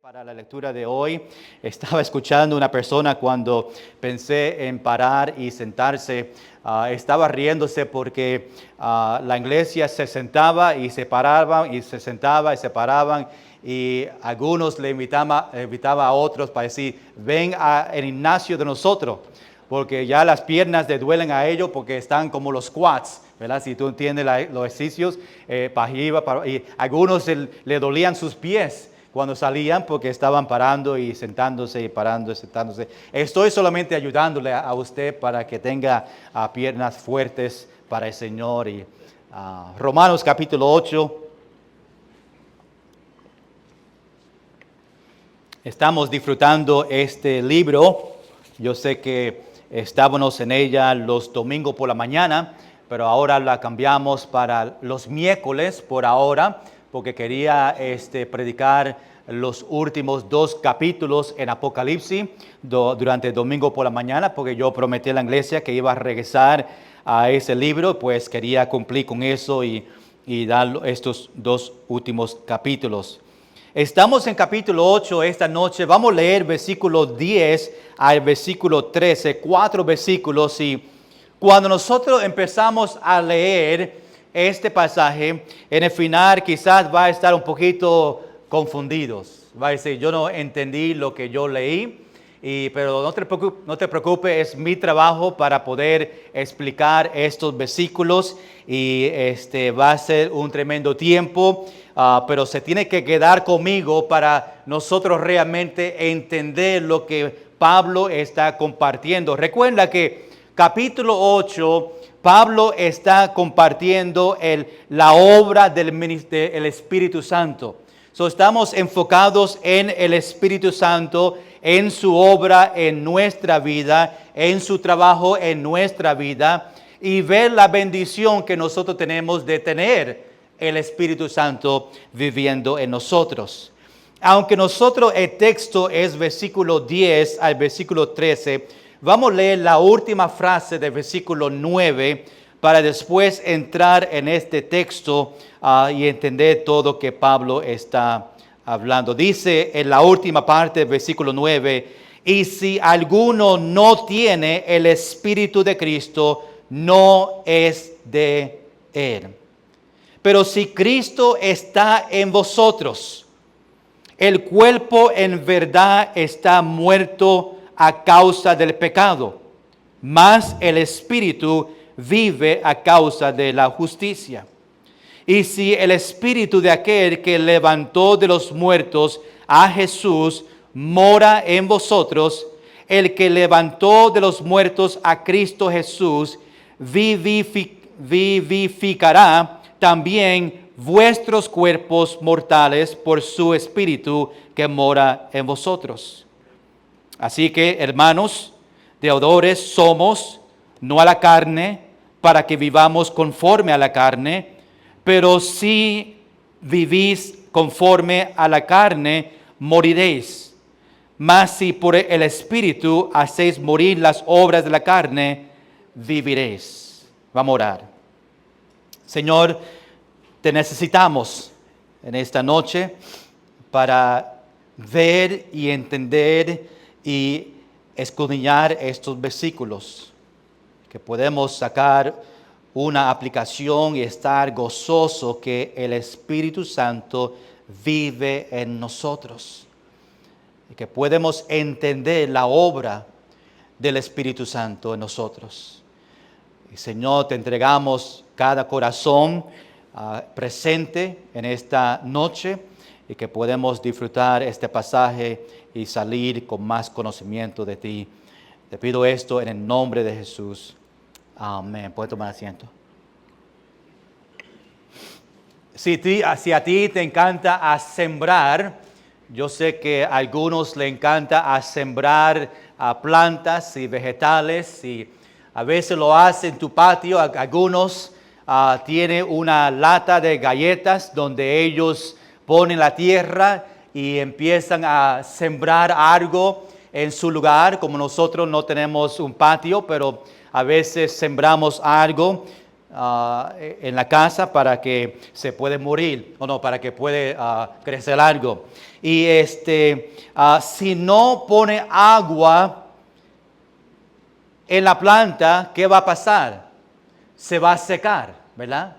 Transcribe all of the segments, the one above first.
Para la lectura de hoy, estaba escuchando una persona cuando pensé en parar y sentarse, estaba riéndose porque la iglesia se sentaba y se paraban y se sentaba y se paraban y algunos le invitaba a otros para decir, ven al gimnasio de nosotros, porque ya las piernas le duelen a ellos porque están como los squats, ¿verdad? Si tú entiendes los ejercicios, para arriba, y algunos le dolían sus pies cuando salían porque estaban parando y sentándose y parando y sentándose. Estoy solamente ayudándole a usted para que tenga piernas fuertes para el Señor. Y Romanos capítulo 8. Estamos disfrutando este libro. Yo sé que estábamos en ella los domingos por la mañana, pero ahora la cambiamos para los miércoles por ahora, porque quería predicar los últimos 2 capítulos en Apocalipsis durante el domingo por la mañana, porque yo prometí a la iglesia que iba a regresar a ese libro, pues quería cumplir con eso y dar estos 2 últimos capítulos. Estamos en capítulo 8 esta noche. Vamos a leer versículo 10 al versículo 13, 4 versículos, y cuando nosotros empezamos a leer este pasaje, en el final quizás va a estar un poquito confundidos. Va a decir, yo no entendí lo que yo leí, pero no te preocupes, es mi trabajo para poder explicar estos versículos y va a ser un tremendo tiempo, pero se tiene que quedar conmigo para nosotros realmente entender lo que Pablo está compartiendo. Recuerda que capítulo 8, Pablo está compartiendo la obra del Espíritu Santo. Estamos enfocados en el Espíritu Santo, en su obra en nuestra vida, en su trabajo en nuestra vida, y ver la bendición que nosotros tenemos de tener el Espíritu Santo viviendo en nosotros. Aunque el texto es versículo 10 al versículo 13, vamos a leer la última frase del versículo 9 para después entrar en este texto y entender todo que Pablo está hablando. Dice en la última parte del versículo 9, y si alguno no tiene el Espíritu de Cristo, no es de él. Pero si Cristo está en vosotros, el cuerpo en verdad está muerto a causa del pecado, mas el Espíritu vive a causa de la justicia. Y si el Espíritu de aquel que levantó de los muertos a Jesús mora en vosotros, el que levantó de los muertos a Cristo Jesús vivificará también vuestros cuerpos mortales por su Espíritu que mora en vosotros. Así que, hermanos, deudores somos, no a la carne, para que vivamos conforme a la carne, pero si vivís conforme a la carne, moriréis. Mas si por el Espíritu hacéis morir las obras de la carne, viviréis. Vamos a orar. Señor, te necesitamos en esta noche para ver y entender y escudriñar estos versículos, que podemos sacar una aplicación y estar gozoso que el Espíritu Santo vive en nosotros, y que podemos entender la obra del Espíritu Santo en nosotros. Y Señor, te entregamos cada corazón presente en esta noche, y que podemos disfrutar este pasaje y salir con más conocimiento de ti. Te pido esto en el nombre de Jesús. Amén. Puede tomar asiento. Si a ti te encanta sembrar, yo sé que a algunos le encanta sembrar plantas y vegetales, y a veces lo hacen en tu patio. Algunos tienen una lata de galletas donde ellos ponen la tierra y empiezan a sembrar algo en su lugar. Como nosotros no tenemos un patio, pero a veces sembramos algo. en la casa para que se puede morir, o no, para que puede crecer algo. Y si no pone agua en la planta, ¿qué va a pasar? Se va a secar, ¿verdad?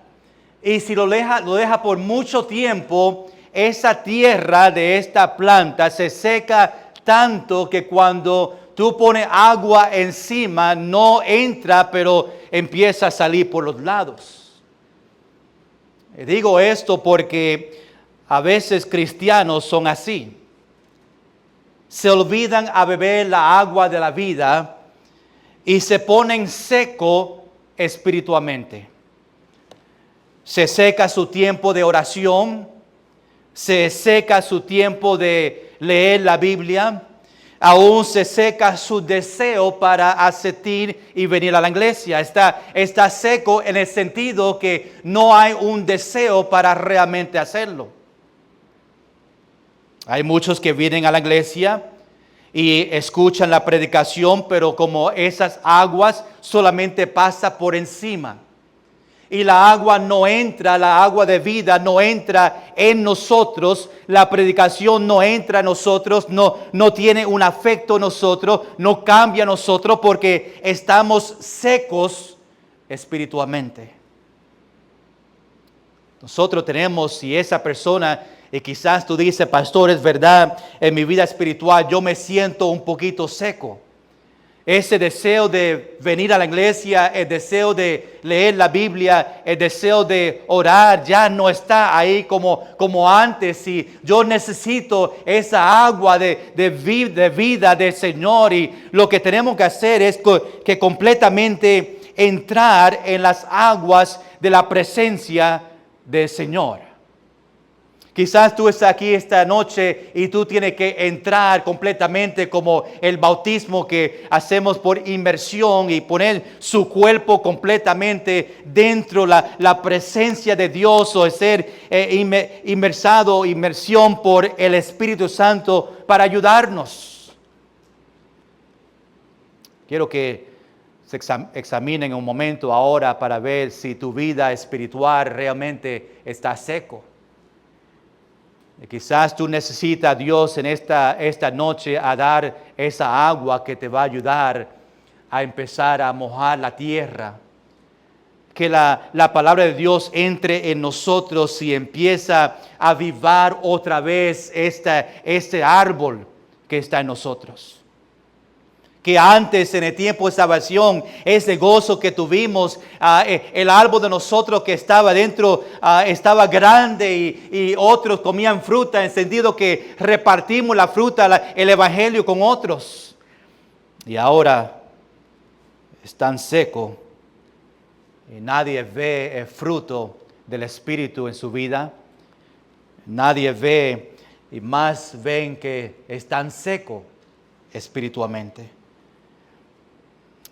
Y si lo deja por mucho tiempo, esa tierra de esta planta se seca tanto que cuando tú pones agua encima, no entra, pero empieza a salir por los lados. Digo esto porque a veces cristianos son así. Se olvidan a beber la agua de la vida y se ponen seco espiritualmente. Se seca su tiempo de oración, se seca su tiempo de leer la Biblia, aún se seca su deseo para asistir y venir a la iglesia. Está seco en el sentido que no hay un deseo para realmente hacerlo. Hay muchos que vienen a la iglesia y escuchan la predicación, pero como esas aguas solamente pasan por encima. Y la agua no entra, la agua de vida no entra en nosotros, la predicación no entra en nosotros, no tiene un afecto en nosotros, no cambia en nosotros porque estamos secos espiritualmente. Nosotros tenemos, si esa persona, y quizás tú dices, pastor, es verdad, en mi vida espiritual yo me siento un poquito seco. Ese deseo de venir a la iglesia, el deseo de leer la Biblia, el deseo de orar ya no está ahí como antes. Y yo necesito esa agua de vida del Señor. Y lo que tenemos que hacer es que completamente entrar en las aguas de la presencia del Señor. Quizás tú estás aquí esta noche y tú tienes que entrar completamente como el bautismo que hacemos por inmersión y poner su cuerpo completamente dentro la presencia de Dios o ser inmersión por el Espíritu Santo para ayudarnos. Quiero que se examinen un momento ahora para ver si tu vida espiritual realmente está seco. Quizás tú necesitas a Dios en esta noche a dar esa agua que te va a ayudar a empezar a mojar la tierra. Que la palabra de Dios entre en nosotros y empieza a avivar otra vez este árbol que está en nosotros. Que antes en el tiempo de salvación, ese gozo que tuvimos, el árbol de nosotros que estaba dentro estaba grande y otros comían fruta, en el sentido que repartimos la fruta, el evangelio con otros. Y ahora es tan seco y nadie ve el fruto del Espíritu en su vida. Nadie ve y más ven que es tan seco espiritualmente.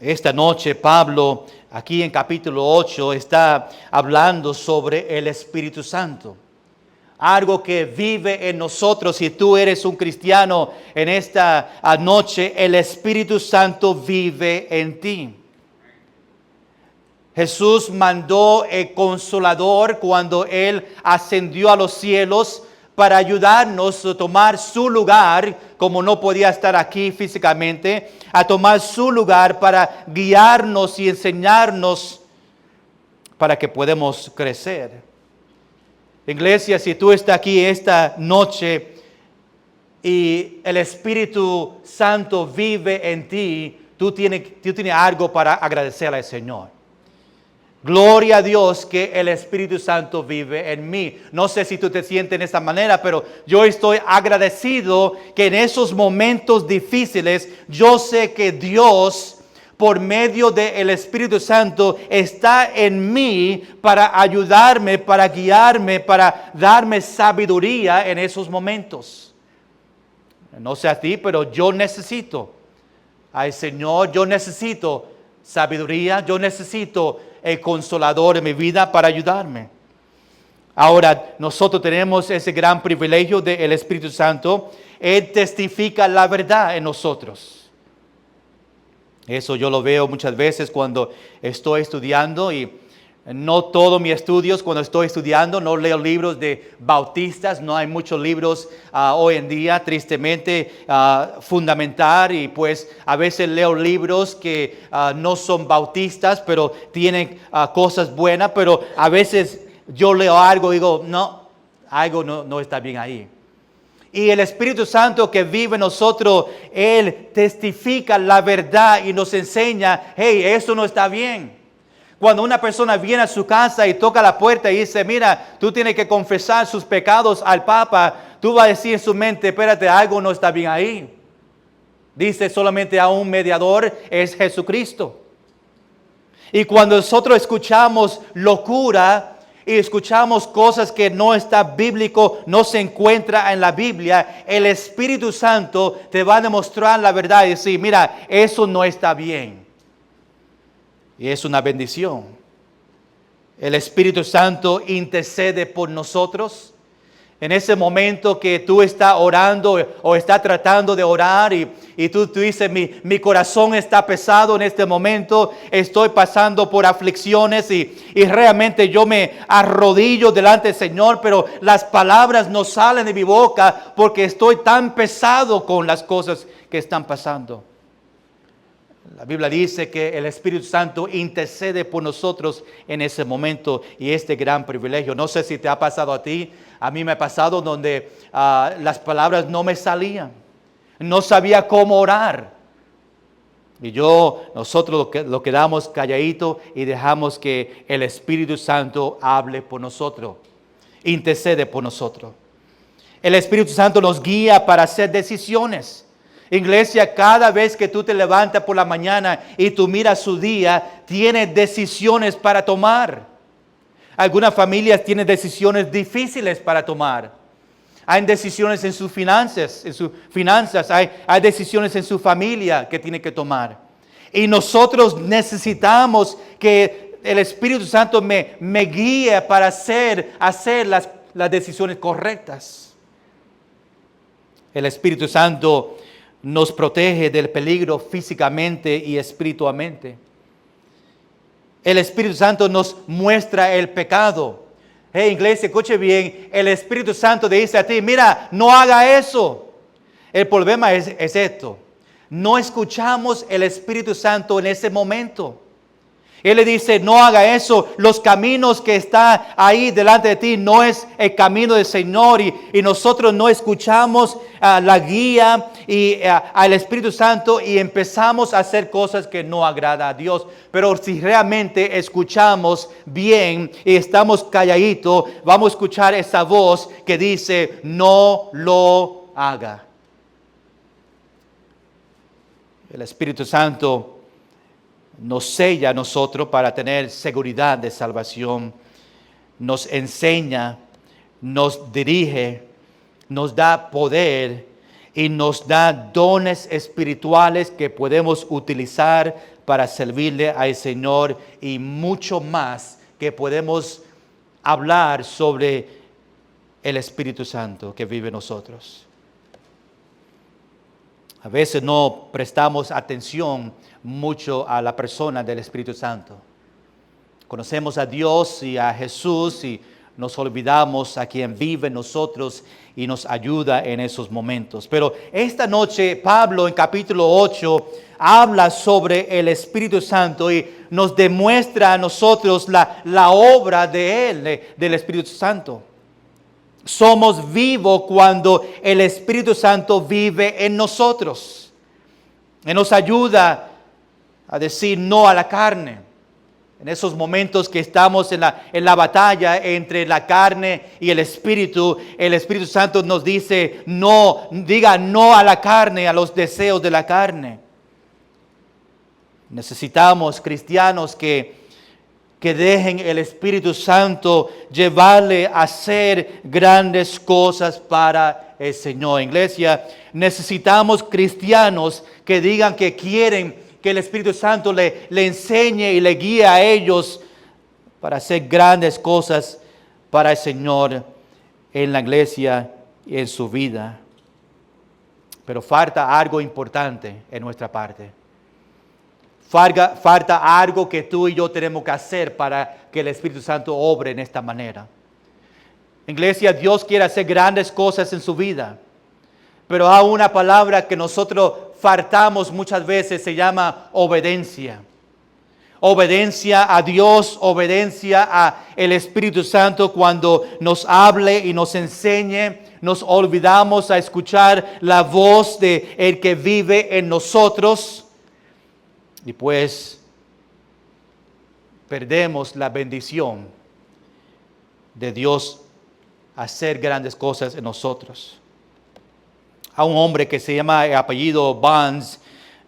Esta noche Pablo, aquí en capítulo 8, está hablando sobre el Espíritu Santo. Algo que vive en nosotros. Si tú eres un cristiano en esta noche, el Espíritu Santo vive en ti. Jesús mandó el Consolador cuando Él ascendió a los cielos para ayudarnos a tomar su lugar, como no podía estar aquí físicamente, a tomar su lugar para guiarnos y enseñarnos para que podamos crecer. Iglesia, si tú estás aquí esta noche y el Espíritu Santo vive en ti, tú tienes algo para agradecerle al Señor. Gloria a Dios que el Espíritu Santo vive en mí. No sé si tú te sientes de esta manera, pero yo estoy agradecido que en esos momentos difíciles yo sé que Dios, por medio del Espíritu Santo, está en mí para ayudarme, para guiarme, para darme sabiduría en esos momentos. No sé a ti, pero yo necesito al Señor, yo necesito sabiduría, yo necesito el Consolador en mi vida para ayudarme. Ahora, nosotros tenemos ese gran privilegio del Espíritu Santo. Él testifica la verdad en nosotros. Eso yo lo veo muchas veces cuando estoy estudiando y No todos mis estudios, cuando estoy estudiando, no leo libros de bautistas. No hay muchos libros hoy en día, tristemente, fundamental. Y pues a veces leo libros que no son bautistas, pero tienen cosas buenas. Pero a veces yo leo algo y digo, no, algo no está bien ahí. Y el Espíritu Santo que vive en nosotros, Él testifica la verdad y nos enseña, hey, eso no está bien. Cuando una persona viene a su casa y toca la puerta y dice, mira, tú tienes que confesar sus pecados al Papa, tú vas a decir en su mente, espérate, algo no está bien ahí. Dice solamente a un mediador, es Jesucristo. Y cuando nosotros escuchamos locura y escuchamos cosas que no está bíblico, no se encuentra en la Biblia, el Espíritu Santo te va a demostrar la verdad y decir, mira, eso no está bien. Y es una bendición. El Espíritu Santo intercede por nosotros. En ese momento que tú estás orando o estás tratando de orar y tú dices, mi corazón está pesado en este momento, estoy pasando por aflicciones y realmente yo me arrodillo delante del Señor, pero las palabras no salen de mi boca porque estoy tan pesado con las cosas que están pasando. La Biblia dice que el Espíritu Santo intercede por nosotros en ese momento y este gran privilegio. No sé si te ha pasado a ti, a mí me ha pasado donde las palabras no me salían. No sabía cómo orar. Y nosotros lo quedamos calladito y dejamos que el Espíritu Santo hable por nosotros, intercede por nosotros. El Espíritu Santo nos guía para hacer decisiones. Iglesia, cada vez que tú te levantas por la mañana y tú miras su día, tienes decisiones para tomar. Algunas familias tienen decisiones difíciles para tomar. Hay decisiones en sus finanzas, hay decisiones en su familia que tienen que tomar. Y nosotros necesitamos que el Espíritu Santo me guíe para hacer las decisiones correctas. El Espíritu Santo nos protege del peligro físicamente y espiritualmente. El Espíritu Santo nos muestra el pecado. Hey, iglesia, escuche bien. El Espíritu Santo te dice a ti, mira, no haga eso. El problema es esto. No escuchamos el Espíritu Santo en ese momento. Él le dice, no haga eso. Los caminos que están ahí delante de ti no es el camino del Señor. Y nosotros no escuchamos la guía y al Espíritu Santo y empezamos a hacer cosas que no agrada a Dios. Pero si realmente escuchamos bien y estamos calladitos, vamos a escuchar esa voz que dice, no lo haga. El Espíritu Santo nos sella a nosotros para tener seguridad de salvación, nos enseña, nos dirige, nos da poder y nos da dones espirituales que podemos utilizar para servirle al Señor y mucho más que podemos hablar sobre el Espíritu Santo que vive en nosotros. A veces no prestamos atención mucho a la persona del Espíritu Santo. Conocemos a Dios y a Jesús y nos olvidamos a quien vive en nosotros y nos ayuda en esos momentos. Pero esta noche Pablo en capítulo 8 habla sobre el Espíritu Santo y nos demuestra a nosotros la obra de Él, del Espíritu Santo. Somos vivos cuando el Espíritu Santo vive en nosotros. Él nos ayuda a decir no a la carne. En esos momentos que estamos en la batalla entre la carne y el Espíritu Santo nos dice no, diga no a la carne, a los deseos de la carne. Necesitamos cristianos que dejen el Espíritu Santo llevarle a hacer grandes cosas para el Señor. Iglesia, necesitamos cristianos que digan que quieren que el Espíritu Santo le enseñe y le guíe a ellos para hacer grandes cosas para el Señor en la iglesia y en su vida. Pero falta algo importante en nuestra parte. Falta algo que tú y yo tenemos que hacer para que el Espíritu Santo obre en esta manera. Iglesia, Dios quiere hacer grandes cosas en su vida. Pero hay una palabra que nosotros faltamos muchas veces, se llama obediencia. Obediencia a Dios, obediencia al Espíritu Santo cuando nos hable y nos enseñe. Nos olvidamos a escuchar la voz de el que vive en nosotros. Y pues perdemos la bendición de Dios hacer grandes cosas en nosotros. A un hombre que se llama el apellido Barnes,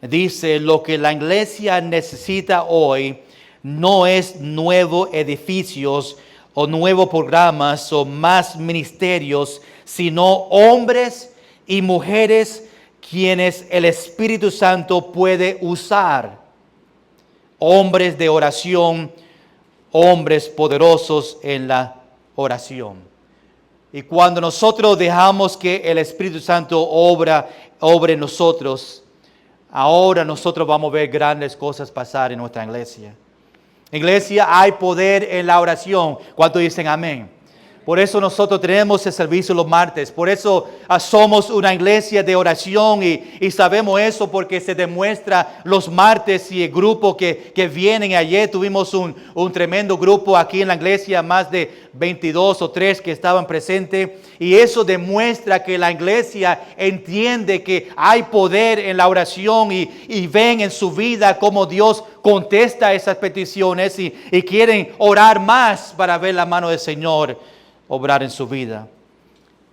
dice: lo que la iglesia necesita hoy no es nuevos edificios o nuevos programas o más ministerios, sino hombres y mujeres quienes el Espíritu Santo puede usar. Hombres de oración, hombres poderosos en la oración. Y cuando nosotros dejamos que el Espíritu Santo obre en nosotros, ahora nosotros vamos a ver grandes cosas pasar en nuestra iglesia. Iglesia, hay poder en la oración. ¿Cuántos dicen amén? Por eso nosotros tenemos el servicio los martes. Por eso somos una iglesia de oración y sabemos eso porque se demuestra los martes y el grupo que vienen. Ayer tuvimos un tremendo grupo aquí en la iglesia, más de 22 o 3 que estaban presentes. Y eso demuestra que la iglesia entiende que hay poder en la oración y ven en su vida cómo Dios contesta esas peticiones y quieren orar más para ver la mano del Señor obrar en su vida.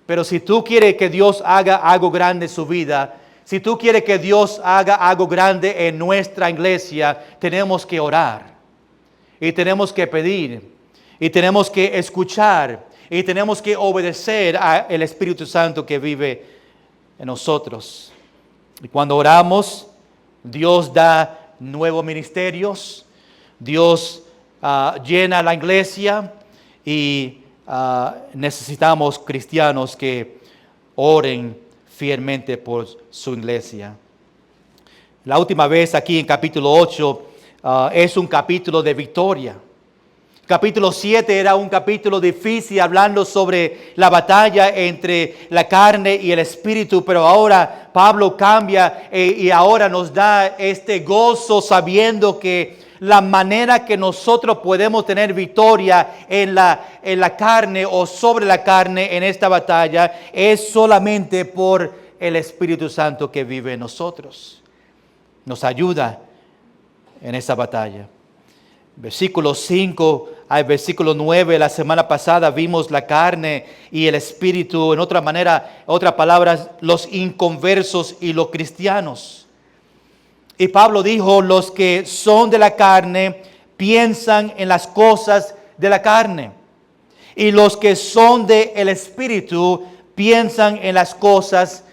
Pero si tú quieres que Dios haga algo grande en su vida, si tú quieres que Dios haga algo grande en nuestra iglesia, tenemos que orar y tenemos que pedir y tenemos que escuchar y tenemos que obedecer al Espíritu Santo que vive en nosotros. Y cuando oramos, Dios da nuevos ministerios, Dios llena la iglesia y necesitamos cristianos que oren fielmente por su iglesia. La última vez aquí en capítulo 8 es un capítulo de victoria. Capítulo 7 era un capítulo difícil hablando sobre la batalla entre la carne y el espíritu, pero ahora Pablo cambia y ahora nos da este gozo sabiendo que la manera que nosotros podemos tener victoria en la carne o sobre la carne en esta batalla es solamente por el Espíritu Santo que vive en nosotros. Nos ayuda en esa batalla. Versículo 5 al versículo 9, la semana pasada vimos la carne y el espíritu, en otra palabra, los inconversos y los cristianos. Y Pablo dijo, los que son de la carne piensan en las cosas de la carne. Y los que son del espíritu piensan en las cosas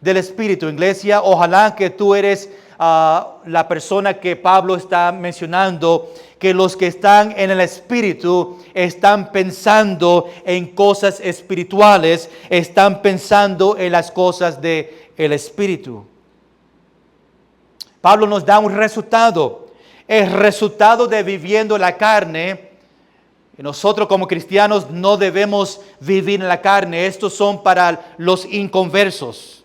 del espíritu. Iglesia, ojalá que tú eres la persona que Pablo está mencionando, que los que están en el espíritu están pensando en cosas espirituales, están pensando en las cosas del espíritu. Pablo nos da un resultado. El resultado de viviendo la carne. Nosotros como cristianos no debemos vivir en la carne. Estos son para los inconversos.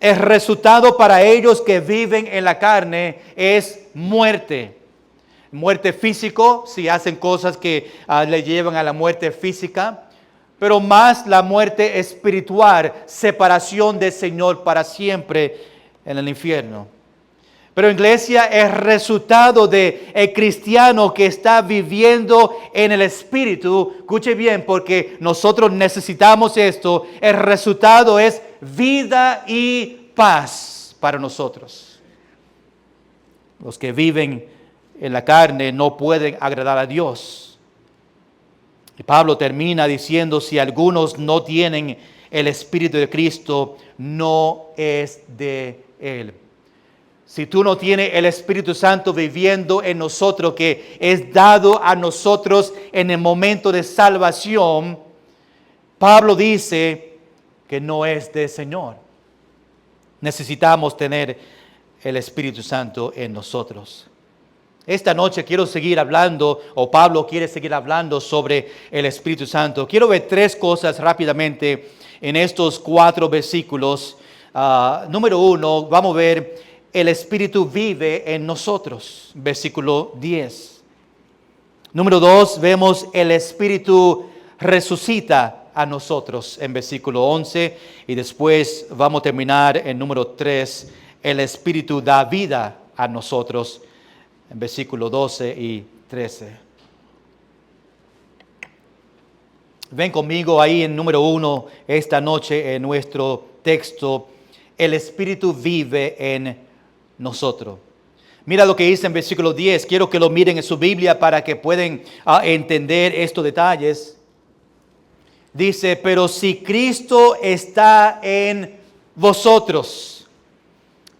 El resultado para ellos que viven en la carne es muerte. Muerte físico, si hacen cosas que le llevan a la muerte física. Pero más la muerte espiritual, separación del Señor para siempre en el infierno. Pero iglesia, el resultado de el cristiano que está viviendo en el Espíritu, escuche bien porque nosotros necesitamos esto, el resultado es vida y paz para nosotros. Los que viven en la carne no pueden agradar a Dios. Y Pablo termina diciendo, si algunos no tienen el Espíritu de Cristo, no es de Él. Si tú no tienes el Espíritu Santo viviendo en nosotros, que es dado a nosotros en el momento de salvación, Pablo dice que no es del Señor. Necesitamos tener el Espíritu Santo en nosotros. Esta noche quiero seguir hablando, o Pablo quiere seguir hablando sobre el Espíritu Santo. Quiero ver tres cosas rápidamente en estos 4 versículos. Número 1, vamos a ver, el Espíritu vive en nosotros, versículo 10. Número 2, vemos el Espíritu resucita a nosotros en versículo 11. Y después vamos a terminar en número 3, el Espíritu da vida a nosotros en versículo 12 y 13. Ven conmigo ahí en número 1 esta noche en nuestro texto. El Espíritu vive en nosotros. Mira lo que dice en versículo 10. Quiero que lo miren en su Biblia para que puedan entender estos detalles. Dice, pero si Cristo está en vosotros.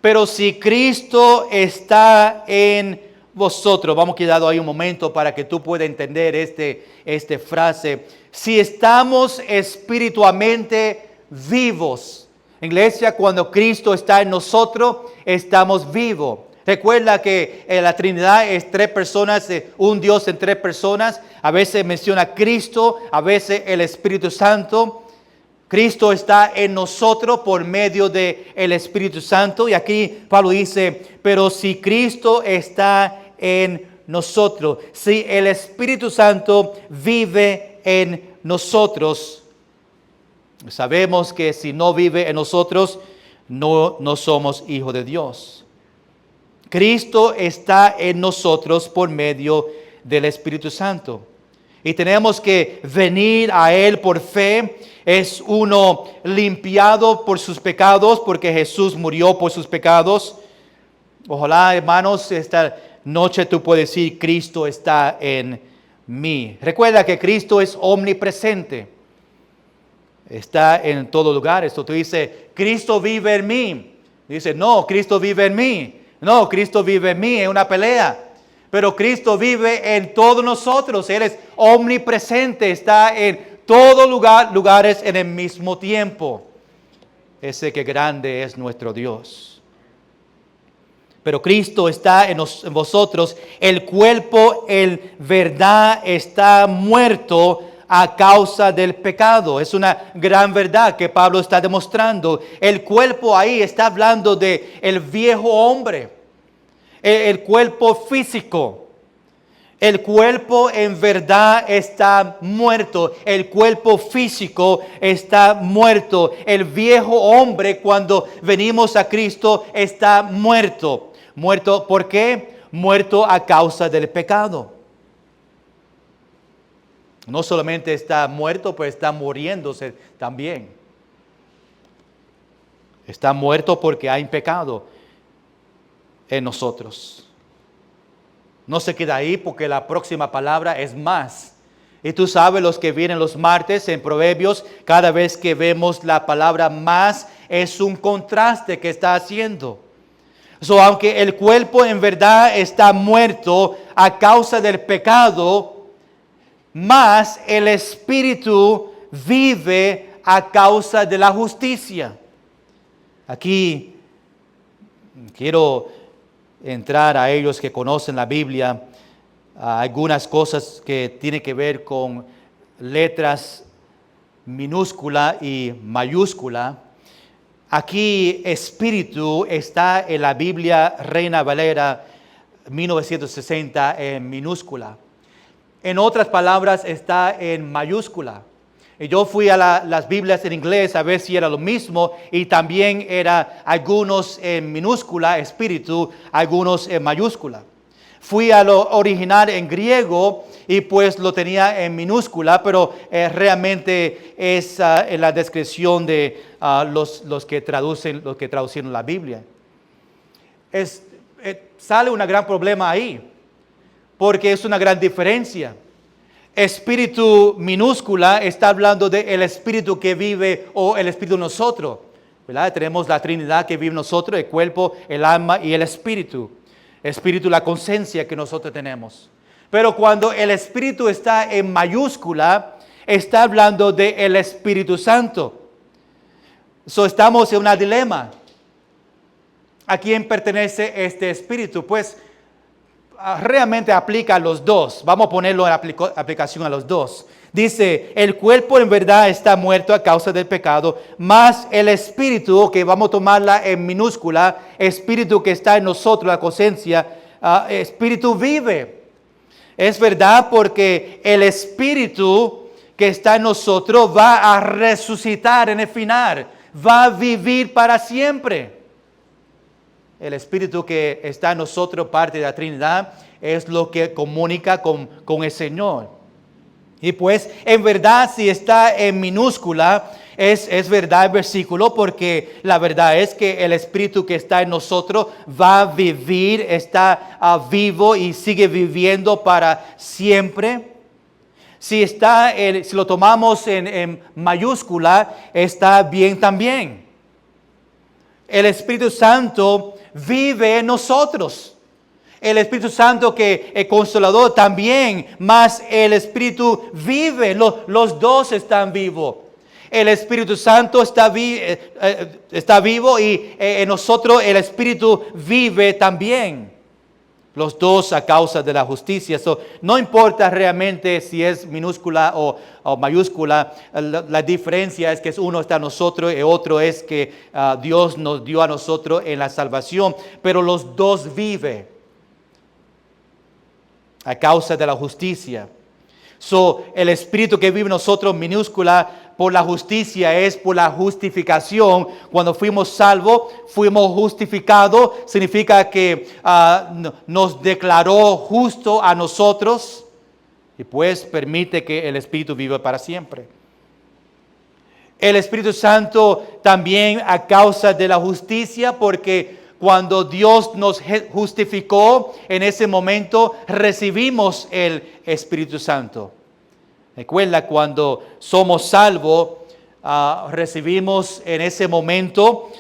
Pero si Cristo está en vosotros. Vamos a quedar ahí un momento para que tú puedas entender esta frase. Si estamos espiritualmente vivos. Iglesia, cuando Cristo está en nosotros, estamos vivos. Recuerda que la Trinidad es 3 personas, un Dios en 3 personas. A veces menciona Cristo, a veces el Espíritu Santo. Cristo está en nosotros por medio del Espíritu Santo. Y aquí Pablo dice, pero si Cristo está en nosotros, si el Espíritu Santo vive en nosotros, sabemos que si no vive en nosotros, no somos hijos de Dios. Cristo está en nosotros por medio del Espíritu Santo. Y tenemos que venir a Él por fe. Es uno limpiado por sus pecados porque Jesús murió por sus pecados. Ojalá, hermanos, esta noche tú puedes decir, Cristo está en mí. Recuerda que Cristo es omnipresente. Está en todo lugar. Esto tú dices, Cristo vive en mí. Dice, no, Cristo vive en mí. No, Cristo vive en mí, es una pelea. Pero Cristo vive en todos nosotros. Él es omnipresente, está en todos lugares en el mismo tiempo. Ese que grande es nuestro Dios. Pero Cristo está en vosotros. El cuerpo, en verdad, está muerto a causa del pecado. Es una gran verdad que Pablo está demostrando. El cuerpo ahí está hablando de el viejo hombre, el cuerpo físico. El cuerpo en verdad está muerto. El cuerpo físico está muerto. El viejo hombre cuando venimos a Cristo está muerto. ¿Muerto por qué? Muerto a causa del pecado. No solamente está muerto, pero está muriéndose también. Está muerto porque hay pecado en nosotros. No se queda ahí porque la próxima palabra es más. Y tú sabes, los que vienen los martes en Proverbios, cada vez que vemos la palabra más, es un contraste que está haciendo. Aunque el cuerpo en verdad está muerto a causa del pecado, más el Espíritu vive a causa de la justicia. Aquí quiero entrar a ellos que conocen la Biblia, a algunas cosas que tienen que ver con letras minúscula y mayúscula. Aquí Espíritu está en la Biblia Reina Valera 1960 en minúscula. En otras palabras, está en mayúscula. Y yo fui a las Biblias en inglés a ver si era lo mismo, y también era algunos en minúscula, espíritu, algunos en mayúscula. Fui a lo original en griego y pues lo tenía en minúscula, pero realmente es en la descripción de los que traducieron la Biblia. Sale un gran problema ahí, porque es una gran diferencia. Espíritu minúscula está hablando del Espíritu que vive, o el Espíritu en nosotros, ¿verdad? Tenemos la Trinidad que vive en nosotros, el cuerpo, el alma y el Espíritu. Espíritu, la conciencia que nosotros tenemos. Pero cuando el Espíritu está en mayúscula, está hablando del Espíritu Santo. Estamos en un dilema. ¿a quién pertenece este espíritu? Pues realmente aplica a los dos. Vamos a ponerlo en aplicación a los dos. Dice, el cuerpo en verdad está muerto a causa del pecado, mas el espíritu, que vamos a tomarla en minúscula, espíritu que está en nosotros, la conciencia, espíritu vive. Es verdad, porque el espíritu que está en nosotros va a resucitar en el final, va a vivir para siempre. El espíritu que está en nosotros, parte de la Trinidad, es lo que comunica con el Señor. Y pues, en verdad, si está en minúscula, es verdad el versículo, porque la verdad es que el espíritu que está en nosotros va a vivir, está vivo y sigue viviendo para siempre. Si lo tomamos en mayúscula, está bien también. El Espíritu Santo vive en nosotros. El Espíritu Santo que es consolador también, mas el Espíritu vive. Los dos están vivos. El Espíritu Santo está vivo y en nosotros el Espíritu vive también. Los dos a causa de la justicia. No importa realmente si es minúscula o mayúscula, la diferencia es que uno está en nosotros y otro es que Dios nos dio a nosotros en la salvación. Pero los dos viven a causa de la justicia. El Espíritu que vive en nosotros, minúscula, por la justicia, es por la justificación. Cuando fuimos salvos, fuimos justificados, significa que nos declaró justo a nosotros y pues permite que el Espíritu viva para siempre. El Espíritu Santo también a causa de la justicia, porque cuando Dios nos justificó, en ese momento recibimos el Espíritu Santo. Recuerda, cuando somos salvos, recibimos en ese momento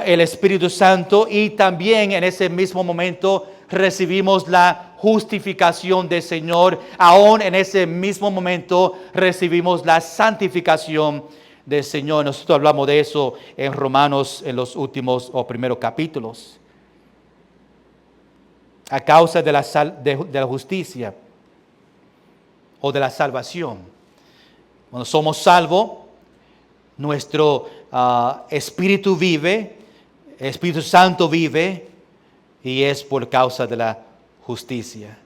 el Espíritu Santo y también en ese mismo momento recibimos la justificación del Señor. Aún en ese mismo momento recibimos la santificación del Señor. Nosotros hablamos de eso en Romanos en los últimos o primeros capítulos. A causa de la justicia o de la salvación. Cuando somos salvos, nuestro espíritu vive, el Espíritu Santo vive y es por causa de la justicia.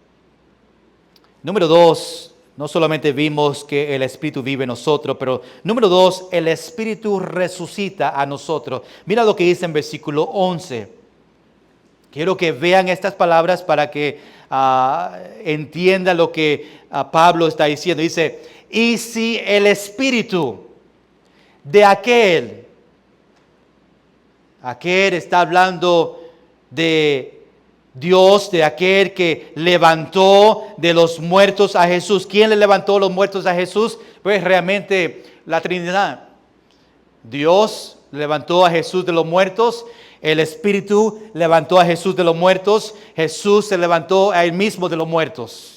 Número 2, no solamente vimos que el Espíritu vive en nosotros, pero número 2, el Espíritu resucita a nosotros. Mira lo que dice en versículo 11. Quiero que vean estas palabras para que entienda lo que Pablo está diciendo. Dice, y si el Espíritu de aquel está hablando de Dios, de aquel que levantó de los muertos a Jesús. ¿Quién le levantó los muertos a Jesús? Pues realmente la Trinidad. Dios levantó a Jesús de los muertos. El Espíritu levantó a Jesús de los muertos. Jesús se levantó a él mismo de los muertos.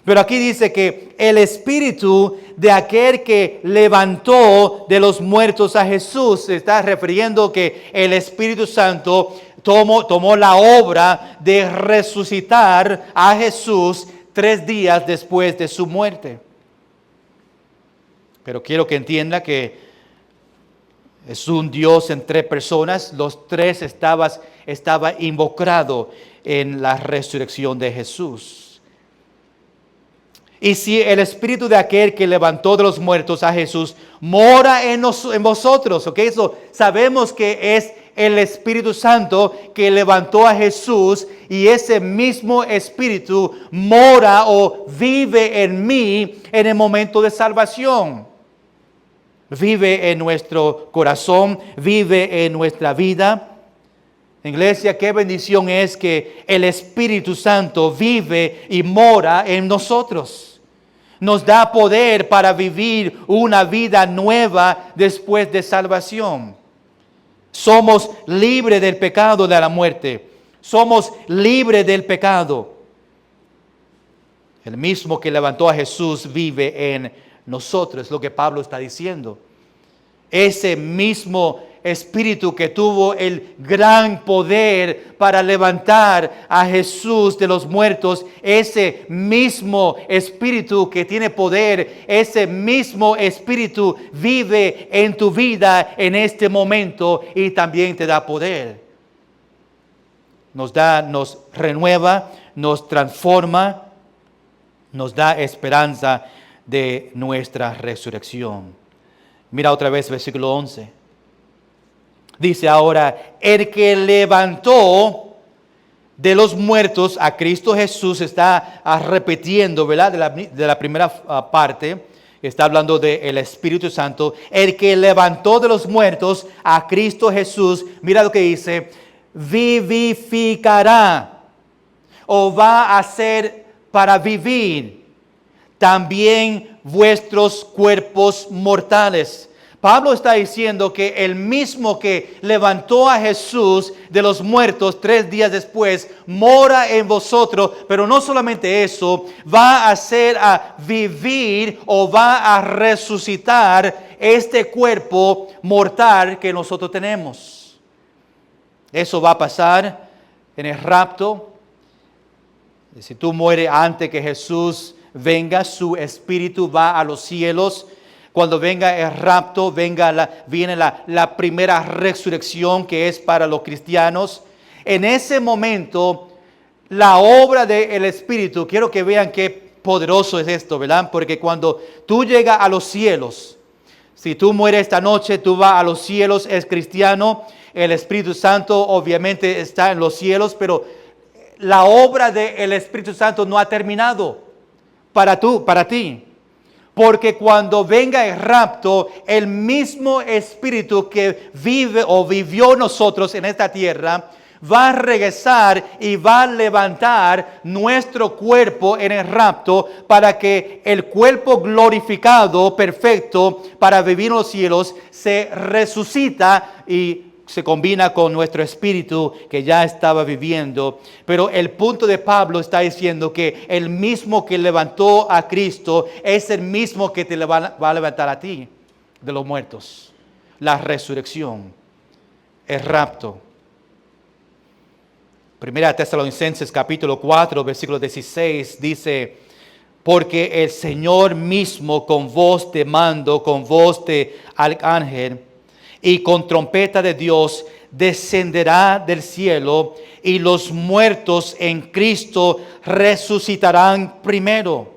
Pero aquí dice que el Espíritu de aquel que levantó de los muertos a Jesús, se está refiriendo que el Espíritu Santo tomó la obra de resucitar a Jesús 3 días después de su muerte. Pero quiero que entienda que es un Dios en 3 personas. Los 3 estaba involucrado en la resurrección de Jesús. Y si el Espíritu de aquel que levantó de los muertos a Jesús mora en vosotros, ¿ok? Eso sabemos que es el Espíritu Santo que levantó a Jesús, y ese mismo Espíritu mora o vive en mí en el momento de salvación. Vive en nuestro corazón, vive en nuestra vida. Iglesia, qué bendición es que el Espíritu Santo vive y mora en nosotros. Nos da poder para vivir una vida nueva después de salvación. Somos libres del pecado, de la muerte. Somos libres del pecado. El mismo que levantó a Jesús vive en nosotros, es lo que Pablo está diciendo. Ese mismo espíritu que tuvo el gran poder para levantar a Jesús de los muertos, ese mismo espíritu que tiene poder, ese mismo espíritu vive en tu vida en este momento y también te da poder. Nos renueva, nos transforma, nos da esperanza de nuestra resurrección. Mira otra vez versículo 11. Dice ahora, el que levantó de los muertos a Cristo Jesús, está repitiendo, ¿verdad? De la primera parte, está hablando del Espíritu Santo. El que levantó de los muertos a Cristo Jesús, mira lo que dice, vivificará o va a hacer para vivir también vuestros cuerpos mortales. Pablo está diciendo que el mismo que levantó a Jesús de los muertos 3 días después, mora en vosotros, pero no solamente eso, va a hacer a vivir o va a resucitar este cuerpo mortal que nosotros tenemos. Eso va a pasar en el rapto. Si tú mueres antes que Jesús venga, su espíritu va a los cielos. Cuando venga el rapto, viene la primera resurrección que es para los cristianos. En ese momento, la obra del Espíritu, quiero que vean qué poderoso es esto, ¿verdad? Porque cuando tú llegas a los cielos, si tú mueres esta noche, tú vas a los cielos, es cristiano, el Espíritu Santo obviamente está en los cielos, pero la obra del Espíritu Santo no ha terminado para ti. Porque cuando venga el rapto, el mismo Espíritu que vive o vivió nosotros en esta tierra, va a regresar y va a levantar nuestro cuerpo en el rapto para que el cuerpo glorificado, perfecto, para vivir en los cielos, se resucita y se combina con nuestro espíritu que ya estaba viviendo. Pero el punto de Pablo está diciendo que el mismo que levantó a Cristo es el mismo que te va a levantar a ti de los muertos. La resurrección, el rapto. Primera Tesalonicenses capítulo 4, versículo 16 dice, porque el Señor mismo con voz de mando, con voz de arcángel, y con trompeta de Dios descenderá del cielo y los muertos en Cristo resucitarán primero.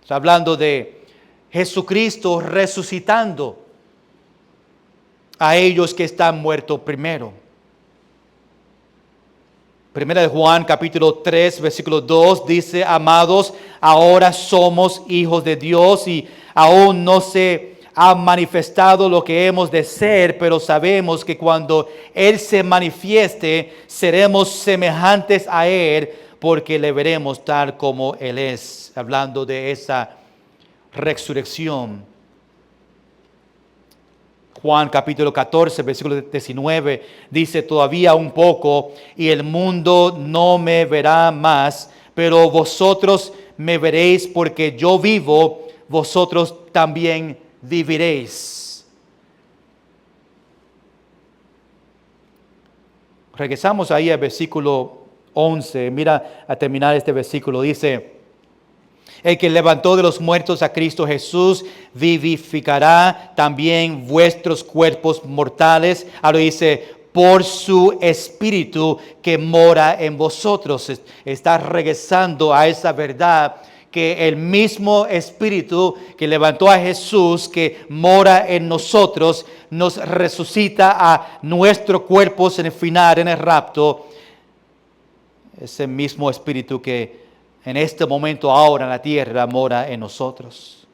Está hablando de Jesucristo resucitando a ellos que están muertos primero. Primera de Juan capítulo 3 versículo 2 dice, amados, ahora somos hijos de Dios y aún no se ha manifestado lo que hemos de ser, pero sabemos que cuando Él se manifieste, seremos semejantes a Él, porque le veremos tal como Él es. Hablando de esa resurrección. Juan capítulo 14, versículo 19, dice, todavía un poco, y el mundo no me verá más, pero vosotros me veréis, porque yo vivo, vosotros también viviréis. Regresamos ahí al versículo 11. Mira a terminar este versículo. Dice, el que levantó de los muertos a Cristo Jesús vivificará también vuestros cuerpos mortales. Ahora dice, por su espíritu que mora en vosotros. Está regresando a esa verdad que el mismo Espíritu que levantó a Jesús, que mora en nosotros, nos resucita a nuestros cuerpos en el final, en el rapto. Ese mismo Espíritu que en este momento ahora en la tierra mora en nosotros.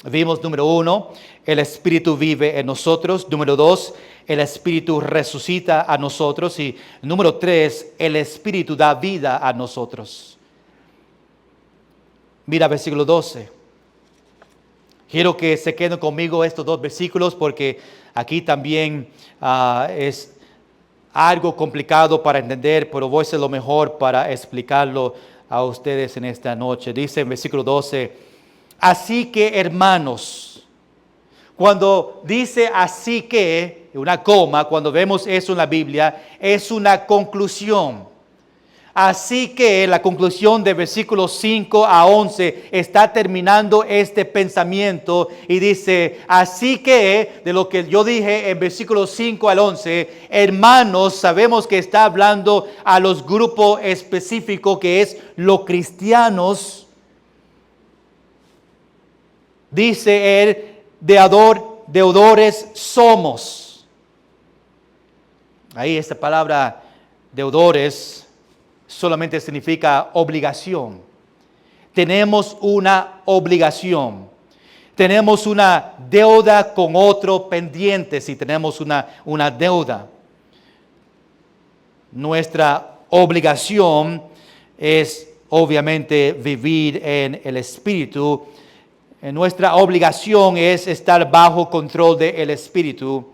Vimos, número 1, el Espíritu vive en nosotros. Número 2, el Espíritu resucita a nosotros. Y número 3, el Espíritu da vida a nosotros. Mira versículo 12. Quiero que se queden conmigo estos 2 versículos porque aquí también es algo complicado para entender, pero voy a hacer lo mejor para explicarlo a ustedes en esta noche. Dice en versículo 12, así que hermanos, Cuando dice así que, una coma, cuando vemos eso en la Biblia, es una conclusión. Así que la conclusión de versículos 5 a 11 está terminando este pensamiento y dice, así que de lo que yo dije en versículos 5 al 11, hermanos, sabemos que está hablando a los grupos específicos que es los cristianos. Dice él, deudores somos. Ahí esta palabra deudores solamente significa obligación. Tenemos una obligación. Tenemos una deuda con otro pendiente si tenemos una deuda. Nuestra obligación es obviamente vivir en el Espíritu. Nuestra obligación es estar bajo control del Espíritu.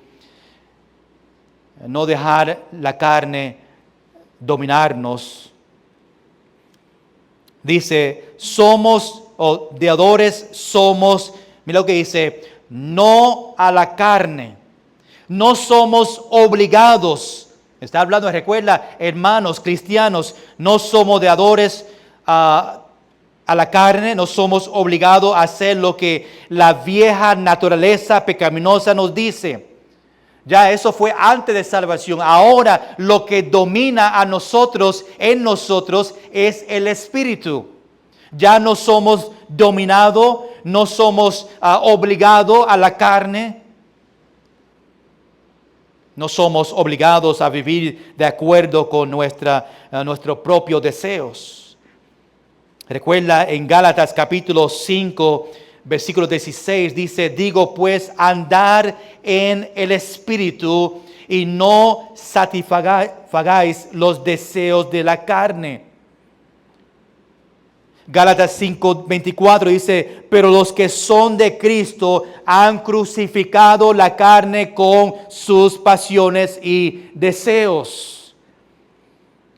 No dejar la carne dominarnos. Dice, somos, o deudores somos, mira lo que dice, no a la carne. No somos obligados. Está hablando, recuerda, hermanos cristianos, no somos deudores a la carne, no somos obligados a hacer lo que la vieja naturaleza pecaminosa nos dice. Ya eso fue antes de salvación. Ahora lo que domina a nosotros, en nosotros, es el Espíritu. Ya no somos dominados, no somos obligados a la carne. No somos obligados a vivir de acuerdo con nuestros propios deseos. Recuerda en Gálatas capítulo 5, versículo 16 dice, digo pues andar en el Espíritu y no satisfagáis los deseos de la carne. Gálatas 5:24 dice, pero los que son de Cristo han crucificado la carne con sus pasiones y deseos.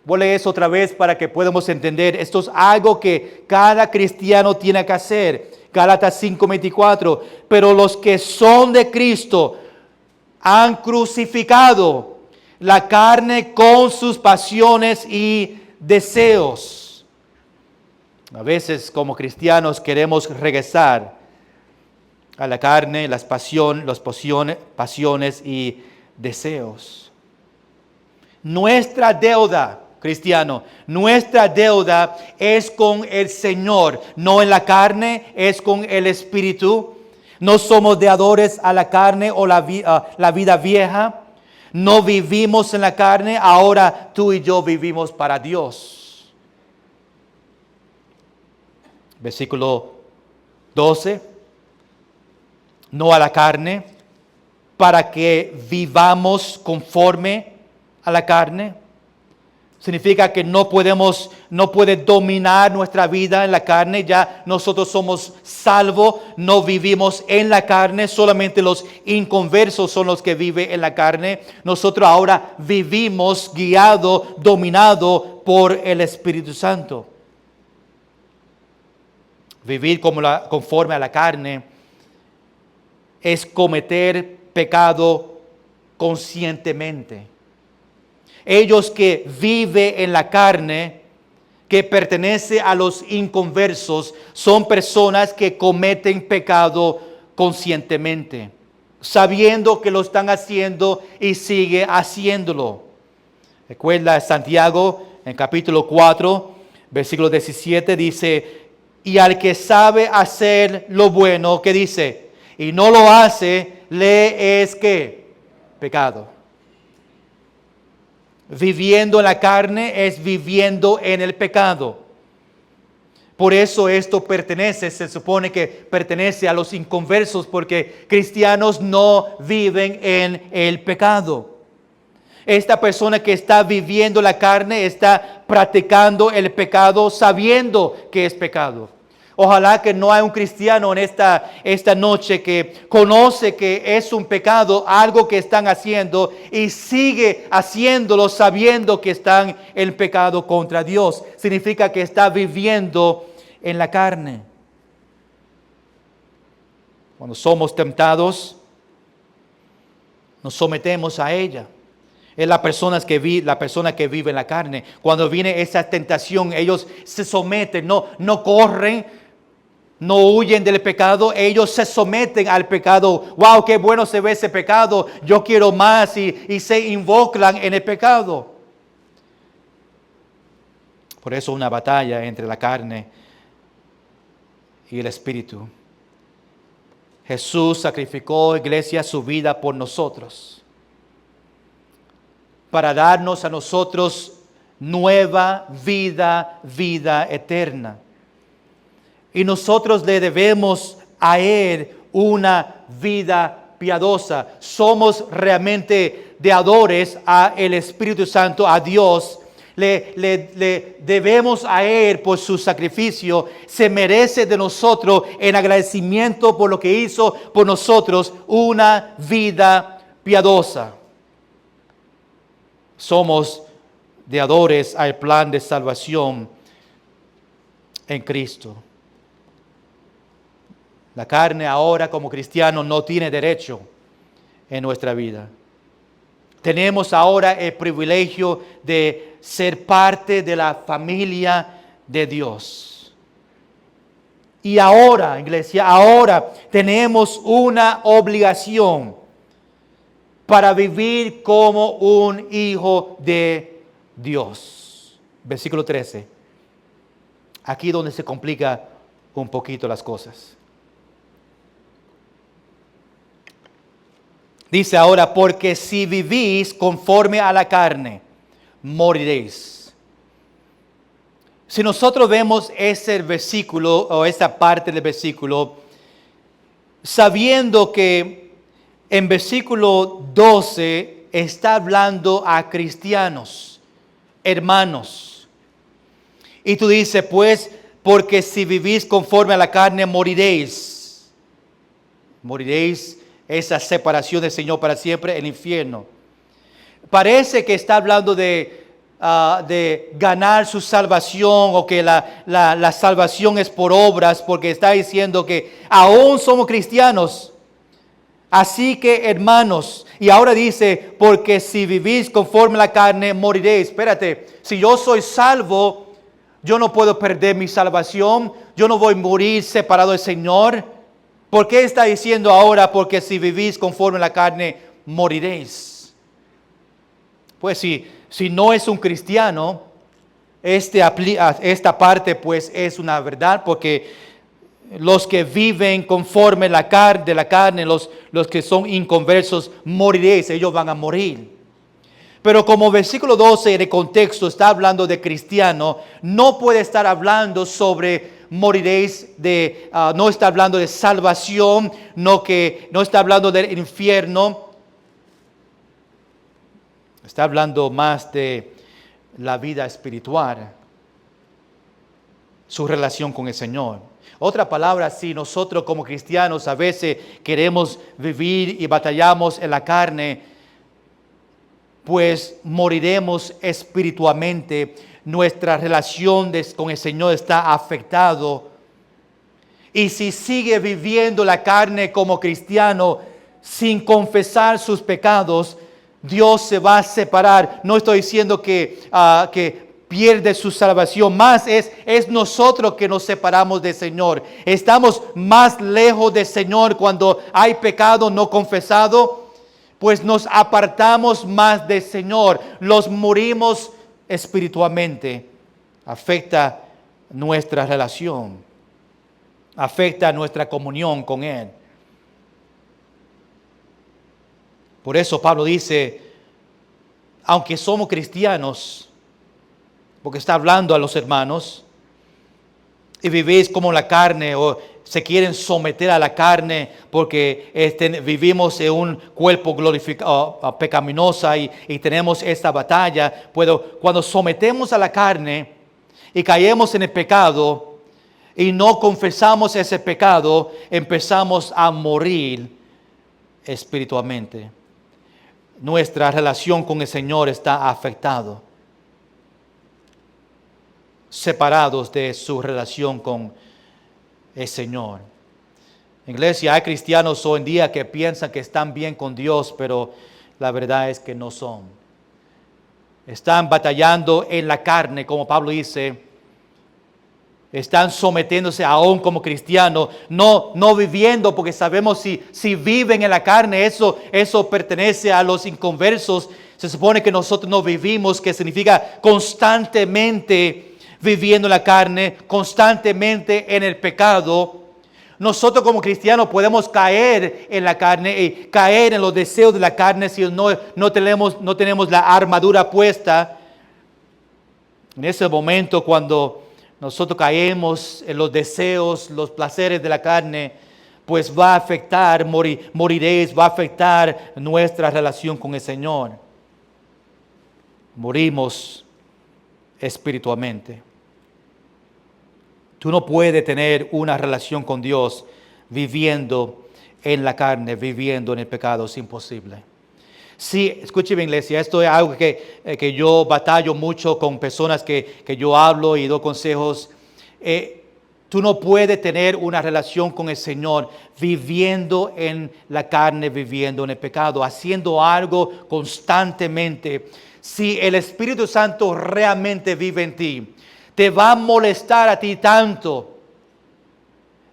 Voy a leer eso otra vez para que podamos entender. Esto es algo que cada cristiano tiene que hacer. Gálatas 5:24, pero los que son de Cristo han crucificado la carne con sus pasiones y deseos. A veces como cristianos queremos regresar a la carne, las pasiones y deseos. Nuestra deuda, cristiano, nuestra deuda es con el Señor, no en la carne, es con el Espíritu. No somos deudores a la carne o la vida vieja. No vivimos en la carne, ahora tú y yo vivimos para Dios. Versículo 12. No a la carne, para que vivamos conforme a la carne. Significa que no puede dominar nuestra vida en la carne. Ya nosotros somos salvos, no vivimos en la carne. Solamente los inconversos son los que viven en la carne. Nosotros ahora vivimos guiados, dominados por el Espíritu Santo. Vivir conforme a la carne es cometer pecado conscientemente. Ellos que viven en la carne, que pertenece a los inconversos, son personas que cometen pecado conscientemente, sabiendo que lo están haciendo y sigue haciéndolo. Recuerda Santiago en capítulo 4, versículo 17 dice, y al que sabe hacer lo bueno, ¿qué dice? Y no lo hace, le es ¿qué? Pecado. Viviendo en la carne es viviendo en el pecado. Por eso esto se supone que pertenece a los inconversos, porque cristianos no viven en el pecado. Esta persona que está viviendo la carne está practicando el pecado sabiendo que es pecado. Ojalá que no haya un cristiano en esta noche que conoce que es un pecado, algo que están haciendo y sigue haciéndolo sabiendo que están en pecado contra Dios. Significa que está viviendo en la carne. Cuando somos tentados, nos sometemos a ella. Es la persona que vive en la carne. Cuando viene esa tentación, ellos se someten, no corren, no huyen del pecado, ellos se someten al pecado. ¡Wow! ¡Qué bueno se ve ese pecado! Yo quiero más y se involucran en el pecado. Por eso una batalla entre la carne y el espíritu. Jesús sacrificó, iglesia, su vida por nosotros, para darnos a nosotros nueva vida eterna. Y nosotros le debemos a Él una vida piadosa. Somos realmente deudores a el Espíritu Santo, a Dios. Le debemos a Él por su sacrificio. Se merece de nosotros, en agradecimiento por lo que hizo por nosotros, una vida piadosa. Somos deudores al plan de salvación en Cristo. La carne ahora como cristiano no tiene derecho en nuestra vida. Tenemos ahora el privilegio de ser parte de la familia de Dios. Y ahora, iglesia, ahora tenemos una obligación para vivir como un hijo de Dios. Versículo 13. Aquí donde se complica un poquito las cosas. Dice ahora, porque si vivís conforme a la carne, moriréis. Si nosotros vemos ese versículo o esa parte del versículo, sabiendo que en versículo 12 está hablando a cristianos, hermanos. Y tú dices, pues, porque si vivís conforme a la carne, moriréis. Moriréis. Esa separación del Señor para siempre, el infierno. Parece que está hablando de ganar su salvación o que la salvación es por obras, porque está diciendo que aún somos cristianos. Así que, hermanos, y ahora dice, porque si vivís conforme a la carne, moriréis. Espérate, si yo soy salvo, yo no puedo perder mi salvación, yo no voy a morir separado del Señor. ¿Por qué está diciendo ahora, porque si vivís conforme a la carne, moriréis? Pues si no es un cristiano, esta parte pues es una verdad, porque los que viven conforme a la carne, los que son inconversos, moriréis, ellos van a morir. Pero como versículo 12 en el contexto está hablando de cristiano, no puede estar hablando sobre moriréis no está hablando de salvación, no está hablando del infierno. Está hablando más de la vida espiritual, su relación con el Señor. Otra palabra, si nosotros como cristianos a veces queremos vivir y batallamos en la carne, pues moriremos espiritualmente. Nuestra relación con el Señor está afectado. Y si sigue viviendo la carne como cristiano sin confesar sus pecados, Dios se va a separar. No estoy diciendo que pierde su salvación, más es nosotros que nos separamos del Señor. Estamos más lejos del Señor cuando hay pecado no confesado, pues nos apartamos más del Señor, los morimos espiritualmente. Afecta nuestra relación, afecta nuestra comunión con Él. Por eso Pablo dice, aunque somos cristianos, porque está hablando a los hermanos, y vivís como la carne o se quieren someter a la carne porque vivimos en un cuerpo glorificado, pecaminosa y tenemos esta batalla. Cuando sometemos a la carne y caemos en el pecado y no confesamos ese pecado, empezamos a morir espiritualmente. Nuestra relación con el Señor está afectada, separados de su relación con el Señor. Iglesia, hay cristianos hoy en día que piensan que están bien con Dios, pero la verdad es que no son. Están batallando en la carne, como Pablo dice. Están sometiéndose aún como cristianos, no viviendo, porque sabemos si viven en la carne, eso pertenece a los inconversos. Se supone que nosotros no vivimos, que significa constantemente viviendo en la carne, constantemente en el pecado. Nosotros como cristianos podemos caer en la carne y caer en los deseos de la carne si no tenemos la armadura puesta. En ese momento cuando nosotros caemos en los deseos, los placeres de la carne, pues va a afectar, moriréis, va a afectar nuestra relación con el Señor. Morimos espiritualmente. Tú no puedes tener una relación con Dios viviendo en la carne, viviendo en el pecado. Es imposible. Sí, escúcheme, iglesia, esto es algo que yo batallo mucho con personas que yo hablo y doy consejos. Tú no puedes tener una relación con el Señor viviendo en la carne, viviendo en el pecado, haciendo algo constantemente. Si el Espíritu Santo realmente vive en ti, te va a molestar a ti tanto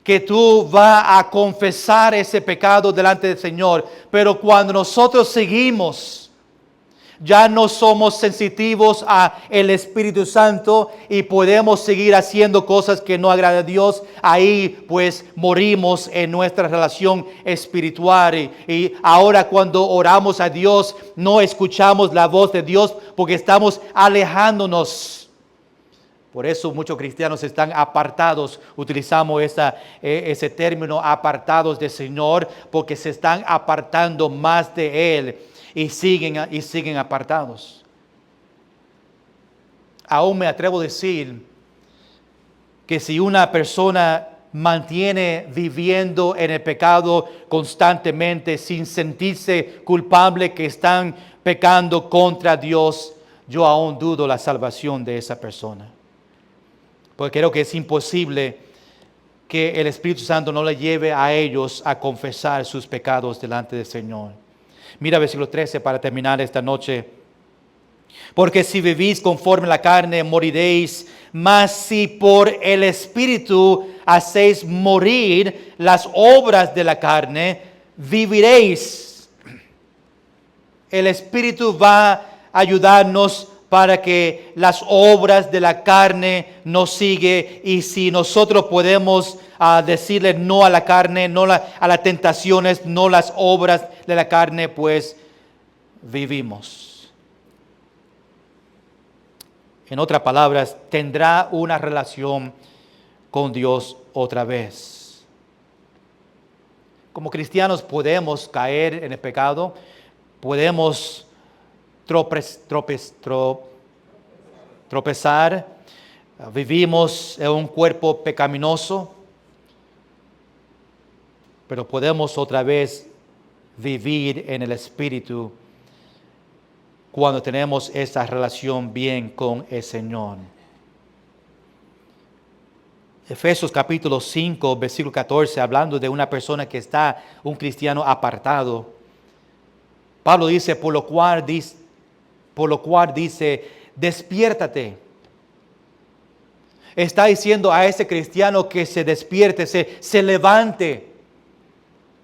que tú vas a confesar ese pecado delante del Señor. Pero cuando nosotros seguimos, ya no somos sensitivos a el Espíritu Santo y podemos seguir haciendo cosas que no agradan a Dios. Ahí pues morimos en nuestra relación espiritual. Y ahora cuando oramos a Dios, no escuchamos la voz de Dios porque estamos alejándonos. Por eso muchos cristianos están apartados. Utilizamos ese término, apartados del Señor, porque se están apartando más de Él y siguen apartados. Aún me atrevo a decir que si una persona mantiene viviendo en el pecado constantemente sin sentirse culpable que están pecando contra Dios, yo aún dudo la salvación de esa persona. Porque creo que es imposible que el Espíritu Santo no le lleve a ellos a confesar sus pecados delante del Señor. Mira versículo 13 para terminar esta noche. Porque si vivís conforme a la carne, moriréis, mas si por el Espíritu hacéis morir las obras de la carne, viviréis. El Espíritu va a ayudarnos para que las obras de la carne nos sigan. Y si nosotros podemos decirle no a la carne, no a las tentaciones, no las obras de la carne, pues vivimos. En otras palabras, tendrá una relación con Dios otra vez. Como cristianos podemos caer en el pecado, podemos tropezar, vivimos en un cuerpo pecaminoso, pero podemos otra vez vivir en el Espíritu cuando tenemos esa relación bien con el Señor. Efesios capítulo 5, versículo 14, hablando de una persona que está, un cristiano apartado. Pablo dice, por lo cual dice, despiértate. Está diciendo a ese cristiano que se despierte, se levante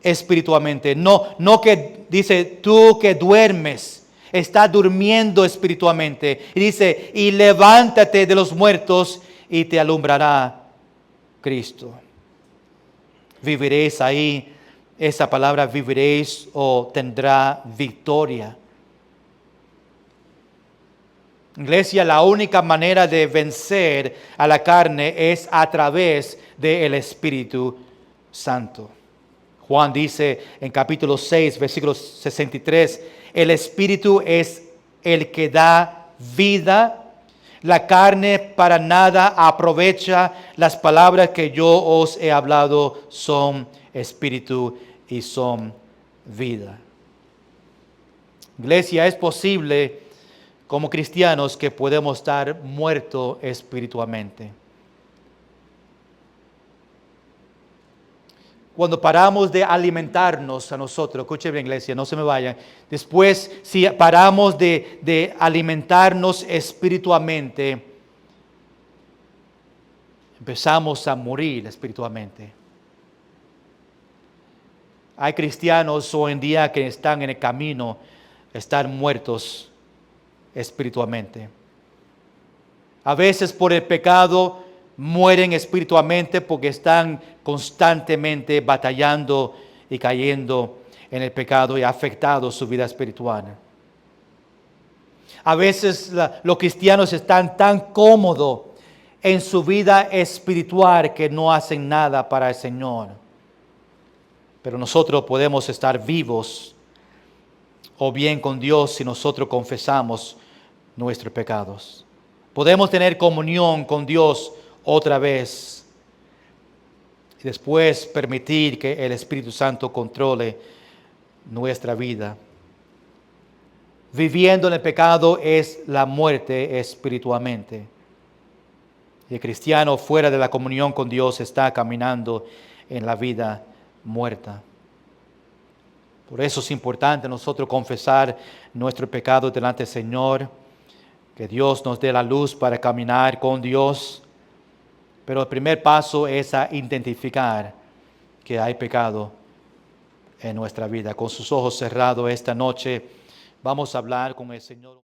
espiritualmente. No que dice tú que duermes, está durmiendo espiritualmente. Y dice, y levántate de los muertos y te alumbrará Cristo. Viviréis ahí. Esa palabra viviréis o tendrá victoria. Iglesia, la única manera de vencer a la carne es a través del Espíritu Santo. Juan dice en capítulo 6, versículo 63, el Espíritu es el que da vida. La carne para nada aprovecha. Las palabras que yo os he hablado son espíritu y son vida. Iglesia, es posible como cristianos que podemos estar muertos espiritualmente. Cuando paramos de alimentarnos a nosotros, escuchen bien, iglesia, no se me vayan. Después, si paramos de alimentarnos espiritualmente, empezamos a morir espiritualmente. Hay cristianos hoy en día que están en el camino, están muertos espiritualmente. A veces por el pecado mueren espiritualmente porque están constantemente batallando y cayendo en el pecado y ha afectado su vida espiritual. A veces los cristianos están tan cómodos en su vida espiritual que no hacen nada para el Señor. Pero nosotros podemos estar vivos o bien con Dios si nosotros confesamos nuestros pecados. Podemos tener comunión con Dios otra vez y después permitir que el Espíritu Santo controle nuestra vida. Viviendo en el pecado es la muerte espiritualmente. Y el cristiano fuera de la comunión con Dios está caminando en la vida muerta. Por eso es importante nosotros confesar nuestro pecado delante del Señor, que Dios nos dé la luz para caminar con Dios. Pero el primer paso es a identificar que hay pecado en nuestra vida. Con sus ojos cerrados esta noche vamos a hablar con el Señor.